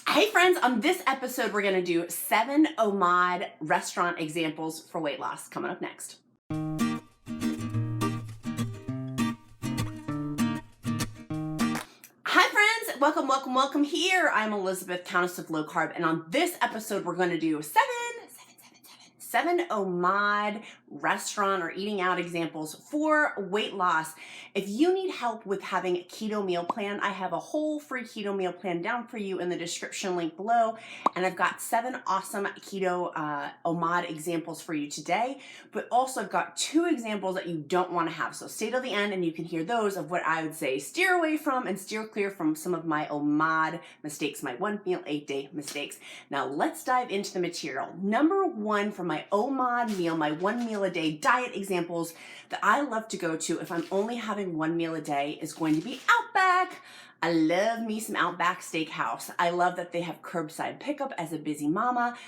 Hey friends, on this episode we're going to do 7 OMAD restaurant examples for weight loss. Coming up next. Hi friends, welcome here. I'm Elizabeth, Countess of Low Carb, and on this episode we're going to do 7 OMAD restaurant or eating out examples for weight loss. If you need help with having a keto meal plan, I have a whole free keto meal plan down for you in the description link below. And I've got 7 awesome keto OMAD examples for you today, but also I've got 2 examples that you don't want to have. So stay till the end and you can hear those of what I would say steer away from and steer clear from some of my OMAD mistakes, my 1 meal 8 day mistakes. Now let's dive into the material. Number 1 for my OMAD meal, my 1 meal a day diet examples that I love to go to if I'm only having 1 meal a day is going to be Outback. I love me some Outback Steakhouse. I love that they have curbside pickup as a busy mama.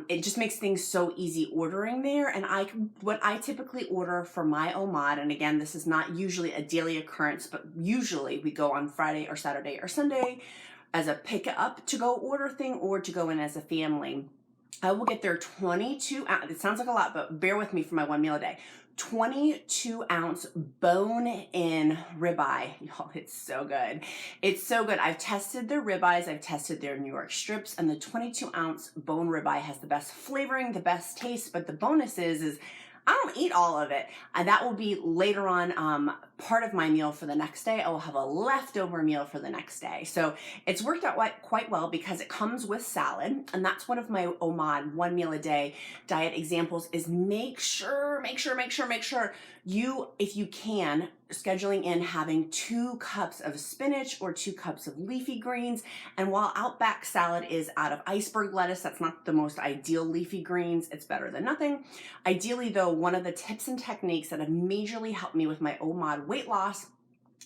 It just makes things so easy ordering there. And what I typically order for my OMAD, and again, this is not usually a daily occurrence, but usually we go on Friday or Saturday or Sunday as a pick up to go order thing or to go in as a family. I will get their 22 ounce, it sounds like a lot, but bear with me for my 1 meal a day. 22 ounce bone in ribeye. Y'all, it's so good. It's so good. I've tested their ribeyes. I've tested their New York strips, and the 22 ounce bone ribeye has the best flavoring, the best taste, but the bonus is I don't eat all of it. And that will be later on part of my meal for the next day. I will have a leftover meal for the next day. So it's worked out quite well because it comes with salad. And that's one of my OMAD 1 meal a day diet examples is make sure you, if you can, scheduling in having 2 cups of spinach or 2 cups of leafy greens. And while Outback salad is out of iceberg lettuce, that's not the most ideal leafy greens. It's better than nothing. Ideally though, one of the tips and techniques that have majorly helped me with my OMAD weight loss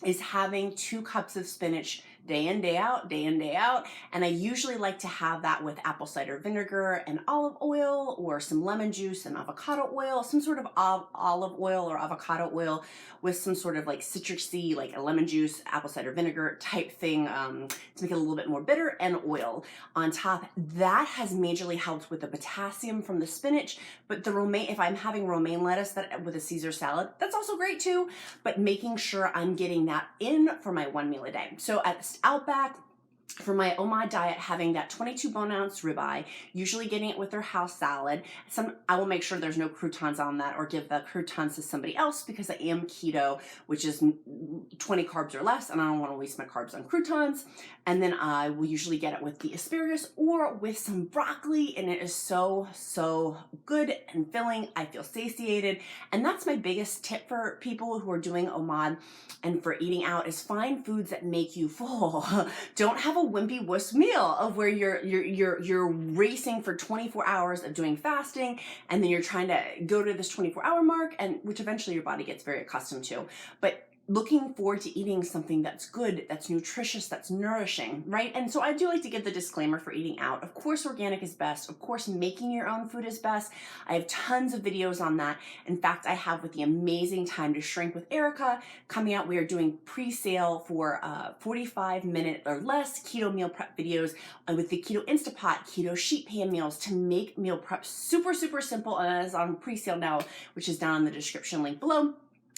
is having 2 cups of spinach day in, day out. And I usually like to have that with apple cider vinegar and olive oil or some lemon juice and avocado oil, some sort of olive oil or avocado oil with some sort of like citrusy, like a lemon juice, apple cider vinegar type thing to make it a little bit more bitter, and oil on top. That has majorly helped with the potassium from the spinach, but the romaine, if I'm having romaine lettuce with a Caesar salad, that's also great too, but making sure I'm getting that in for my 1 meal a day. So at Outback, for my OMAD diet, having that 22 bone ounce ribeye, usually getting it with their house salad. I will make sure there's no croutons on that or give the croutons to somebody else because I am keto, which is 20 carbs or less, and I don't want to waste my carbs on croutons. And then I will usually get it with the asparagus or with some broccoli, and it is so good and filling. I feel satiated, and that's my biggest tip for people who are doing OMAD and for eating out is find foods that make you full. Don't have a wimpy wuss meal of where you're racing for 24 hours of doing fasting, and then you're trying to go to this 24-hour mark, and which eventually your body gets very accustomed to. But looking forward to eating something that's good, that's nutritious, that's nourishing, right? And so I do like to give the disclaimer for eating out. Of course, organic is best. Of course, making your own food is best. I have tons of videos on that. In fact, I have with the amazing Time to Shrink with Erica coming out. We are doing pre-sale for 45-minute or less keto meal prep videos with the Keto Instapot, keto sheet pan meals to make meal prep super simple, and that is on pre-sale now, which is down in the description link below.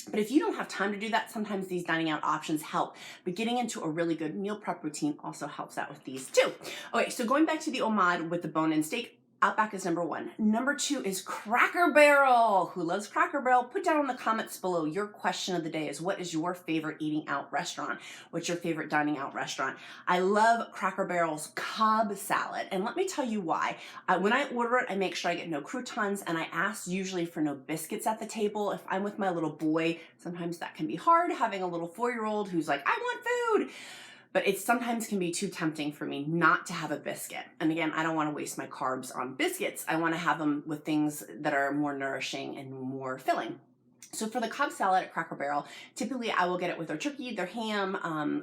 But if you don't have time to do that, sometimes these dining out options help. But getting into a really good meal prep routine also helps out with these too. Okay, so going back to the OMAD with the bone-in steak, Outback is number 1. Number 2 is Cracker Barrel. Who loves Cracker Barrel? Put down in the comments below. Your question of the day is, what is your favorite eating out restaurant? What's your favorite dining out restaurant? I love Cracker Barrel's Cobb salad, and let me tell you why. When I order it, I make sure I get no croutons, and I ask usually for no biscuits at the table. If I'm with my little boy, sometimes that can be hard, having a little 4-year-old who's like, I want food. But it sometimes can be too tempting for me not to have a biscuit. And again, I don't want to waste my carbs on biscuits. I want to have them with things that are more nourishing and more filling. So for the Cobb salad at Cracker Barrel, typically I will get it with their turkey, their ham.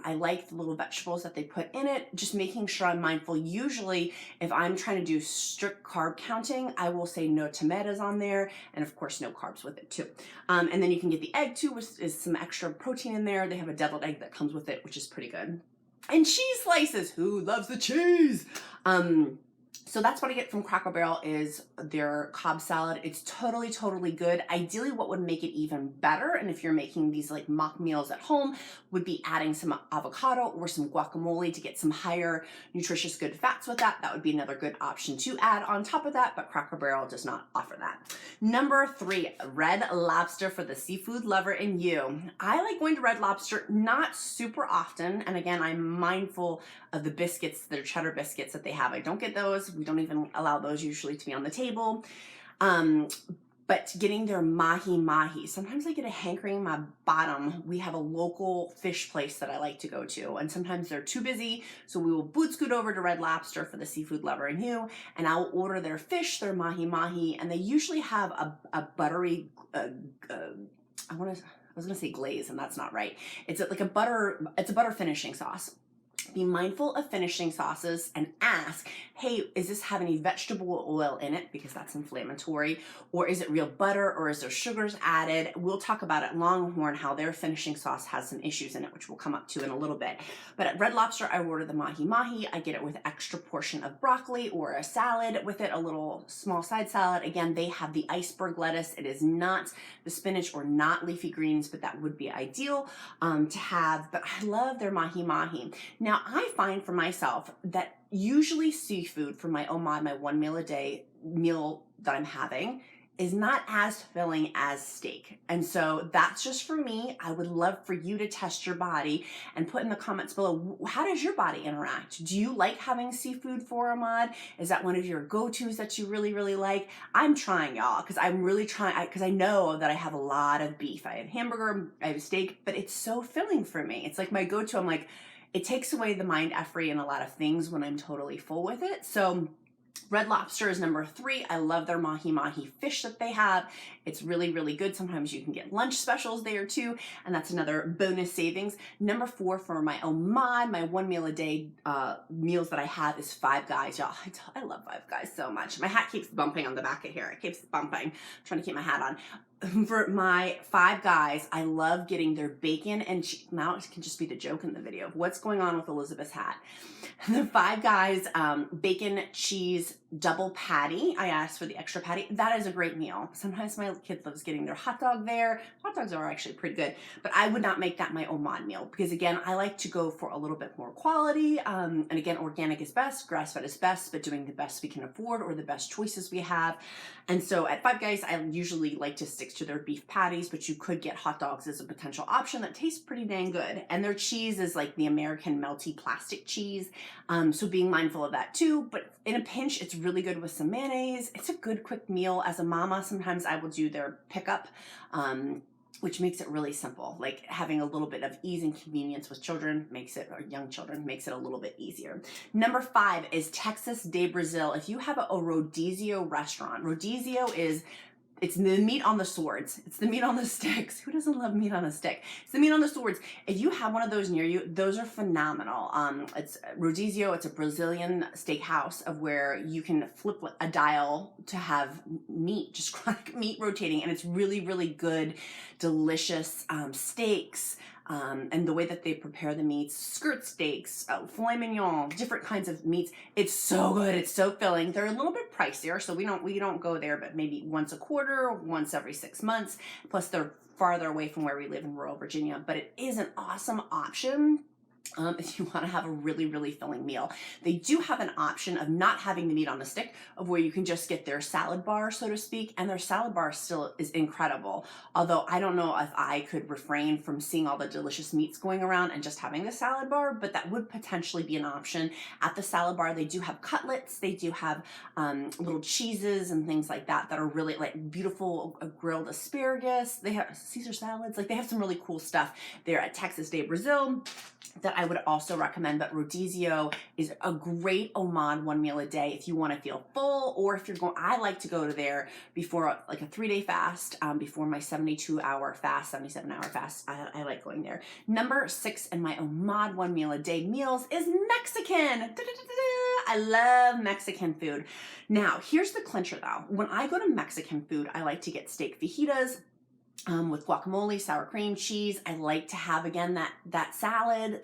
I like the little vegetables that they put in it, just making sure I'm mindful. Usually, if I'm trying to do strict carb counting, I will say no tomatoes on there, and of course no carbs with it too. And then you can get the egg too, which is some extra protein in there. They have a deviled egg that comes with it, which is pretty good. And cheese slices. Who loves the cheese? So that's what I get from Cracker Barrel is their Cobb salad. It's totally, totally good. Ideally, what would make it even better, and if you're making these like mock meals at home, would be adding some avocado or some guacamole to get some higher nutritious good fats with that. That would be another good option to add on top of that, but Cracker Barrel does not offer that. Number 3, Red Lobster for the seafood lover in you. I like going to Red Lobster not super often, and again, I'm mindful of the biscuits, their cheddar biscuits that they have. I don't get those. We don't even allow those usually to be on the table. But getting their mahi-mahi, sometimes I get a hankering in my bottom. We have a local fish place that I like to go to, and sometimes they're too busy, so we will boot scoot over to Red Lobster for the seafood lover in you, and I'll order their fish, their mahi-mahi, and they usually have a buttery, I was gonna say glaze, and that's not right. It's a butter finishing sauce. Be mindful of finishing sauces and ask, hey, is this have any vegetable oil in it? Because that's inflammatory. Or is it real butter, or is there sugars added? We'll talk about at Longhorn how their finishing sauce has some issues in it, which we'll come up to in a little bit. But at Red Lobster, I order the mahi-mahi. I get it with extra portion of broccoli or a salad with it, a little small side salad. Again, they have the iceberg lettuce. It is not the spinach or not leafy greens, but that would be ideal to have. But I love their mahi-mahi. Now, I find for myself that usually seafood for my OMAD, my 1 meal a day meal that I'm having, is not as filling as steak. And so that's just for me. I would love for you to test your body and put in the comments below, how does your body interact? Do you like having seafood for OMAD? Is that one of your go-tos that you really, really like? I'm trying, y'all, because I'm really trying, because I know that I have a lot of beef. I have hamburger, I have steak, but it's so filling for me. It's like my go-to. I'm like, it takes away the mind effery in a lot of things when I'm totally full with it. So Red Lobster is number 3. I love their mahi-mahi fish that they have. It's really, really good. Sometimes you can get lunch specials there too, and that's another bonus savings. Number 4 for my OMAD, my 1 meal a day meals that I have is Five Guys. Y'all, I love Five Guys so much. My hat keeps bumping on the back of here. It keeps bumping. I'm trying to keep my hat on. For my Five Guys, I love getting their bacon and now it can just be the joke in the video of what's going on with Elizabeth's hat. The Five Guys bacon cheese double patty. I asked for the extra patty. That is a great meal. Sometimes my kid loves getting their hot dog there. Hot dogs are actually pretty good, but I would not make that my OMAD meal because again, I like to go for a little bit more quality. And again, organic is best, grass-fed is best, but doing the best we can afford or the best choices we have. And so at Five Guys, I usually like to stick to their beef patties, but you could get hot dogs as a potential option that tastes pretty dang good. And their cheese is like the American melty plastic cheese. So being mindful of that too, but in a pinch, it's really good with some mayonnaise. It's a good quick meal. As a mama, sometimes I will do their pickup, which makes it really simple. Like having a little bit of ease and convenience with children makes it, or young children, makes it a little bit easier. Number 5 is Texas de Brazil. If you have a rodizio restaurant, rodizio is, it's the meat on the swords. It's the meat on the sticks. Who doesn't love meat on a stick? It's the meat on the swords. If you have one of those near you, those are phenomenal. It's rodizio. It's a Brazilian steakhouse of where you can flip a dial to have meat, just chronic meat rotating, and it's really, really good, delicious steaks. And the way that they prepare the meats, skirt steaks, filet mignon, different kinds of meats. It's so good. It's so filling. They're a little bit pricier, so we don't go there, but maybe once a quarter, once every 6 months. Plus, they're farther away from where we live in rural Virginia, but it is an awesome option. If you want to have a really, really filling meal. They do have an option of not having the meat on the stick, of where you can just get their salad bar, so to speak, and their salad bar still is incredible. Although I don't know if I could refrain from seeing all the delicious meats going around and just having the salad bar, but that would potentially be an option. At the salad bar, they do have cutlets, they do have little cheeses and things like that that are really like beautiful grilled asparagus. They have Caesar salads, like they have some really cool stuff there at Texas de Brazil that I would also recommend. But rodizio is a great OMAD 1 meal a day if you want to feel full, or if you're going, I like to go to there before like a 3-day fast, before my 72-hour fast, 77-hour fast. I like going there. Number 6 in my OMAD 1 meal a day meals is Mexican. I love Mexican food. Now, here's the clincher though. When I go to Mexican food, I like to get steak fajitas. with guacamole, sour cream, cheese. I like to have, again, that salad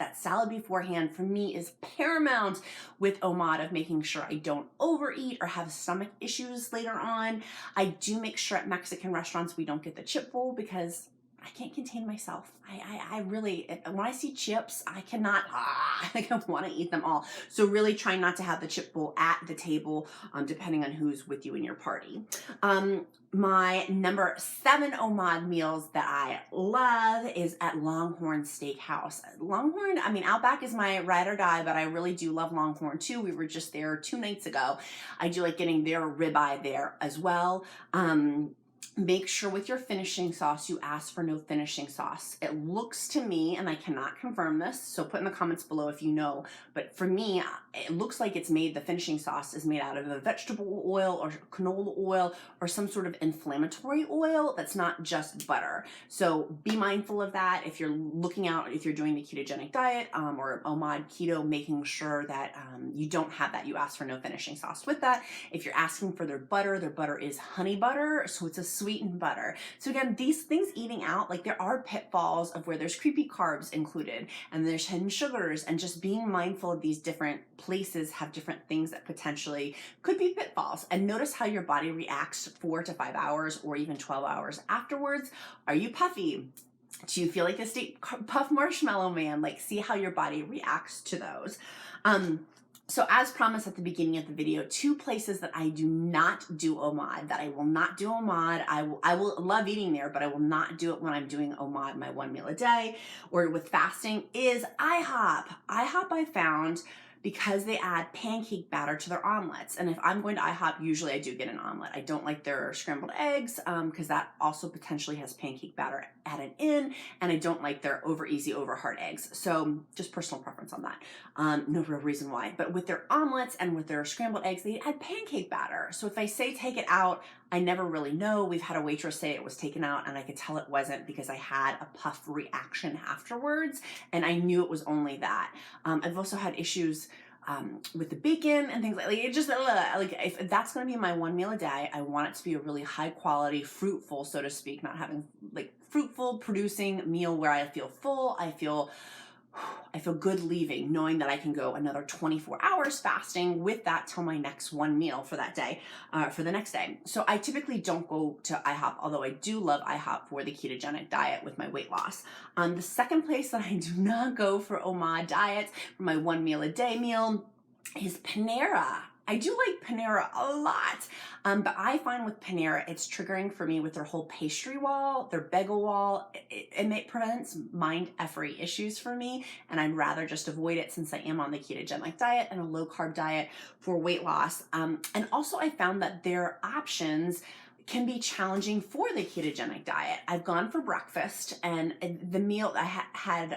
beforehand for me is paramount with OMAD, of making sure I don't overeat or have stomach issues later on. I do make sure at Mexican restaurants we don't get the chip bowl because I can't contain myself. I really, when I see chips, I cannot, I want to eat them all. So really try not to have the chip bowl at the table, depending on who's with you in your party. My number 7 OMAD meals that I love is at Longhorn Steakhouse. Longhorn, I mean, Outback is my ride or die, but I really do love Longhorn too. We were just there 2 nights ago. I do like getting their ribeye there as well. Make sure with your finishing sauce, you ask for no finishing sauce. It looks to me, and I cannot confirm this, so put in the comments below if you know, but for me, it looks like it's made, the finishing sauce is made out of a vegetable oil or canola oil or some sort of inflammatory oil that's not just butter. So be mindful of that if you're looking out, if you're doing the ketogenic diet or OMAD keto, making sure that you don't have that. You ask for no finishing sauce with that. If you're asking for their butter is honey butter, so it's a sweetened butter. So again, these things eating out, like there are pitfalls of where there's creepy carbs included and there's hidden sugars, and just being mindful of these different places have different things that potentially could be pitfalls. And notice how your body reacts 4 to 5 hours or even 12 hours afterwards. Are you puffy? Do you feel like a Stay Puft Marshmallow Man? Like, see how your body reacts to those. So as promised at the beginning of the video, 2 places that I do not do OMAD, that I will not do OMAD. I will love eating there, but I will not do it when I'm doing OMAD, my 1 meal a day, or with fasting, is IHOP. IHOP I found because they add pancake batter to their omelets. And if I'm going to IHOP, usually I do get an omelet. I don't like their scrambled eggs because that also potentially has pancake batter added in, and I don't like their over easy, over hard eggs. So just personal preference on that. No real reason why. But with their omelets and with their scrambled eggs, they add pancake batter. So if I say take it out, I never really know. We've had a waitress say it was taken out and I could tell it wasn't because I had a puff reaction afterwards and I knew it was only that. I've also had issues with the bacon and things like it. Just like if that's going to be my 1 meal a day, I want it to be a really high quality, fruitful, so to speak, not having like fruitful producing meal where I feel full, I feel good leaving, knowing that I can go another 24 hours fasting with that till my next 1 meal for that day, for the next day. So I typically don't go to IHOP, although I do love IHOP for the ketogenic diet with my weight loss. The second place that I do not go for OMAD diet, for my 1 meal a day meal, is Panera. I do like Panera a lot, but I find with Panera, it's triggering for me with their whole pastry wall, their bagel wall. It prevents mind-effery issues for me, and I'd rather just avoid it since I am on the ketogenic diet and a low-carb diet for weight loss. And also I found that their options can be challenging for the ketogenic diet. I've gone for breakfast and the meal I had,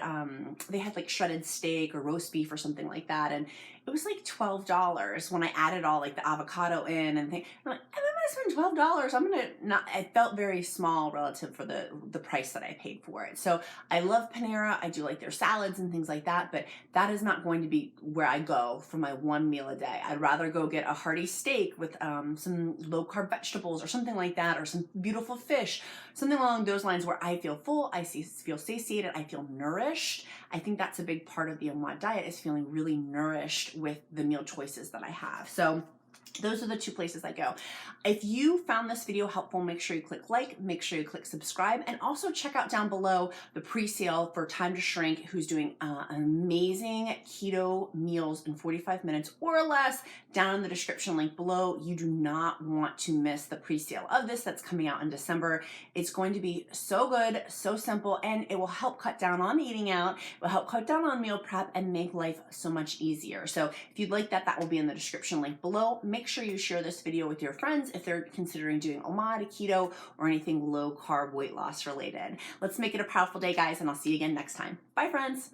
they had like shredded steak or roast beef or something like that. And it was like $12 when I added all like the avocado in and things. I'm like, if I'm gonna spend $12, I'm gonna not, it felt very small relative for the price that I paid for it. So I love Panera. I do like their salads and things like that, but that is not going to be where I go for my 1 meal a day. I'd rather go get a hearty steak with some low carb vegetables or something like that, or some beautiful fish, something along those lines where I feel full, I feel satiated, I feel nourished. I think that's a big part of the OMAD diet, is feeling really nourished with the meal choices that I have. So those are the 2 places I go. If you found this video helpful, make sure you click like, make sure you click subscribe, and also check out down below the pre-sale for Time to Shrink, who's doing amazing keto meals in 45 minutes or less. Down in the description link below, you do not want to miss the pre-sale of this that's coming out in December. It's going to be so good, so simple, and it will help cut down on eating out, it will help cut down on meal prep, and make life so much easier. So if you'd like that, that will be in the description link below. Make sure you share this video with your friends if they're considering doing OMAD, keto, or anything low carb weight loss related. Let's make it a powerful day, guys, and I'll see you again next time. Bye, friends.